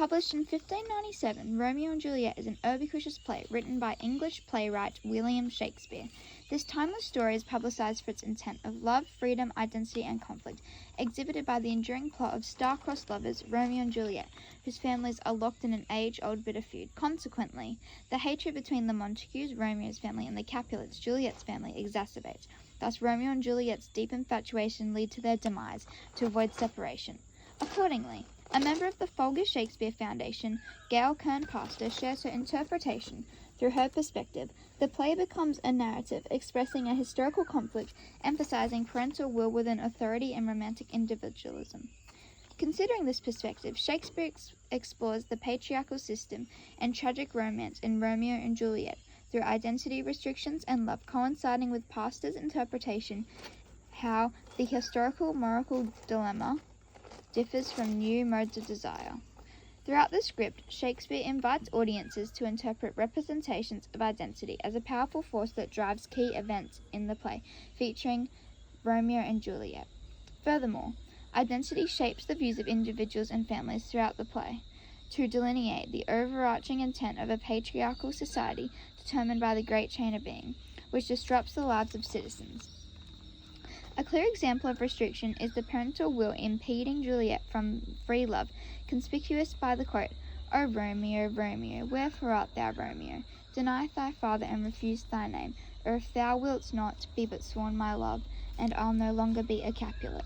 Published in 1597, Romeo and Juliet is an ubiquitous play written by English playwright William Shakespeare. This timeless story is publicized for its intent of love, freedom, identity, and conflict, exhibited by the enduring plot of star-crossed lovers Romeo and Juliet, whose families are locked in an age-old bitter feud. Consequently, the hatred between the Montagues, Romeo's family, and the Capulets, Juliet's family, exacerbates. Thus, Romeo and Juliet's deep infatuation lead to their demise to avoid separation. Accordingly, a member of the Folger Shakespeare Foundation, Gail Kern-Pastor, shares her interpretation. Through her perspective, the play becomes a narrative expressing a historical conflict, emphasizing parental will within authority and romantic individualism. Considering this perspective, Shakespeare explores the patriarchal system and tragic romance in Romeo and Juliet through identity restrictions and love, coinciding with Pastor's interpretation how the historical moral dilemma differs from new modes of desire. Throughout the script, Shakespeare invites audiences to interpret representations of identity as a powerful force that drives key events in the play, featuring Romeo and Juliet. Furthermore, identity shapes the views of individuals and families throughout the play, to delineate the overarching intent of a patriarchal society determined by the great chain of being, which disrupts the lives of citizens. A clear example of restriction is the parental will impeding Juliet from free love, conspicuous by the quote, "O Romeo, Romeo, wherefore art thou Romeo? Deny thy father and refuse thy name, or if thou wilt not, be but sworn my love, and I'll no longer be a Capulet."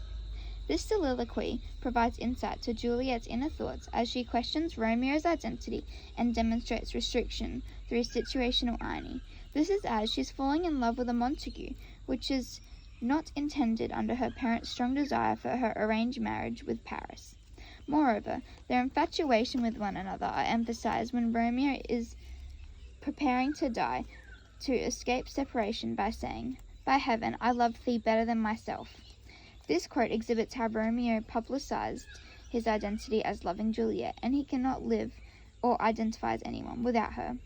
This soliloquy provides insight to Juliet's inner thoughts as she questions Romeo's identity and demonstrates restriction through situational irony. This is as she's falling in love with a Montague, which is not intended under her parents' strong desire for her arranged marriage with Paris. Moreover, their infatuation with one another are emphasized when Romeo is preparing to die to escape separation by saying, "By heaven, I love thee better than myself." This quote exhibits how Romeo publicized his identity as loving Juliet, and he cannot live or identify as anyone without her.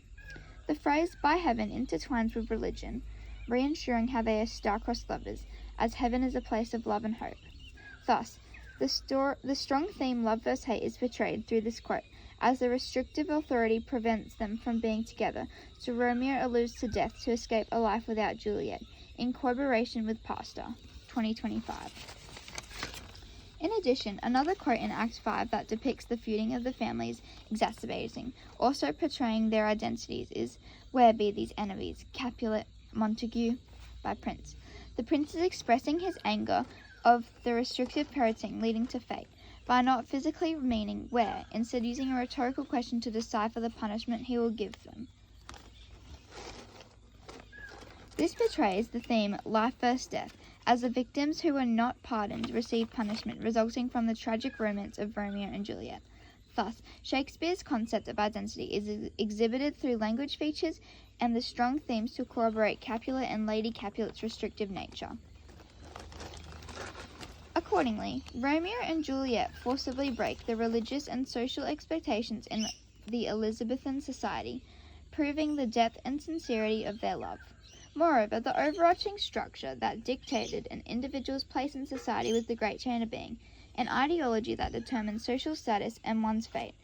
The phrase "by heaven" intertwines with religion, reassuring how they are star-crossed lovers, as heaven is a place of love and hope. Thus, the strong theme love versus hate is portrayed through this quote, as the restrictive authority prevents them from being together, so Romeo alludes to death to escape a life without Juliet, in collaboration with Pastor, 2025. In addition, another quote in Act 5 that depicts the feuding of the families exacerbating, also portraying their identities, is "Where be these enemies, Capulet, Montague?" by Prince. The prince is expressing his anger of the restrictive parenting leading to fate, by not physically meaning where, instead using a rhetorical question to decipher the punishment he will give them. This portrays the theme life versus death, as the victims who were not pardoned receive punishment resulting from the tragic romance of Romeo and Juliet. Thus, Shakespeare's concept of identity is exhibited through language features and the strong themes to corroborate Capulet and Lady Capulet's restrictive nature. Accordingly, Romeo and Juliet forcibly break the religious and social expectations in the Elizabethan society, proving the depth and sincerity of their love. Moreover, the overarching structure that dictated an individual's place in society was the great chain of being, an ideology that determined social status and one's fate,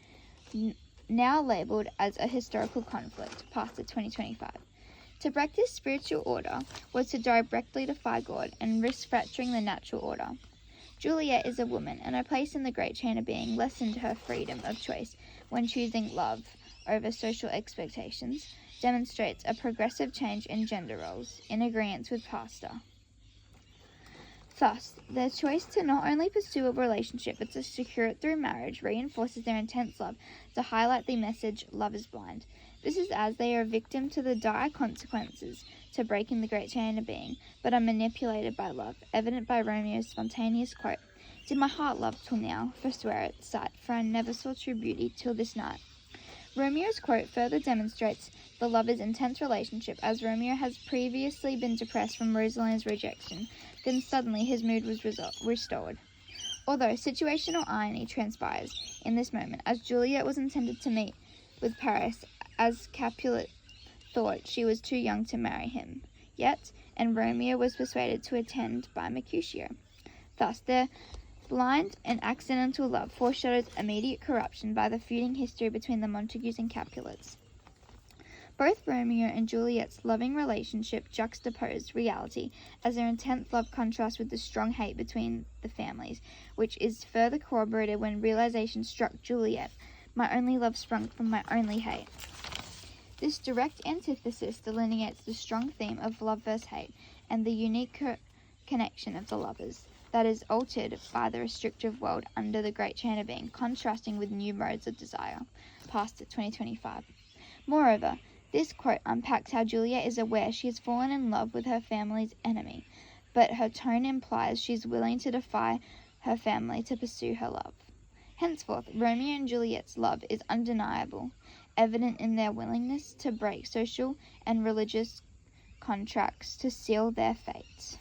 now labeled as a historical conflict, Pastor 2025. To break this spiritual order was to directly defy God and risk fracturing the natural order. Juliet is a woman, and her place in the great chain of being lessened her freedom of choice when choosing love over social expectations, demonstrates a progressive change in gender roles, in agreement with Pastor. Thus, their choice to not only pursue a relationship but to secure it through marriage reinforces their intense love to highlight the message, love is blind. This is as they are a victim to the dire consequences to breaking the great chain of being, but are manipulated by love, evident by Romeo's spontaneous quote, "Did my heart love till now, forswear it, sight, for I never saw true beauty till this night." Romeo's quote further demonstrates the lovers' intense relationship, as Romeo has previously been depressed from Rosalina's rejection, then suddenly his mood was restored. Although situational irony transpires in this moment, as Juliet was intended to meet with Paris, as Capulet thought she was too young to marry him, and Romeo was persuaded to attend by Mercutio. Thus, their Blind and accidental love foreshadows immediate corruption by the feuding history between the Montagues and Capulets. Both Romeo and Juliet's loving relationship juxtaposed reality, as their intense love contrasts with the strong hate between the families, which is further corroborated when realization struck Juliet: "My only love sprung from my only hate." This direct antithesis delineates the strong theme of love versus hate and the unique connection of the lovers that is altered by the restrictive world under the Great Chain of Being, contrasting with new modes of desire. Past 2025. Moreover, this quote unpacks how Juliet is aware she has fallen in love with her family's enemy, but her tone implies she is willing to defy her family to pursue her love. Henceforth, Romeo and Juliet's love is undeniable, evident in their willingness to break social and religious contracts to seal their fates.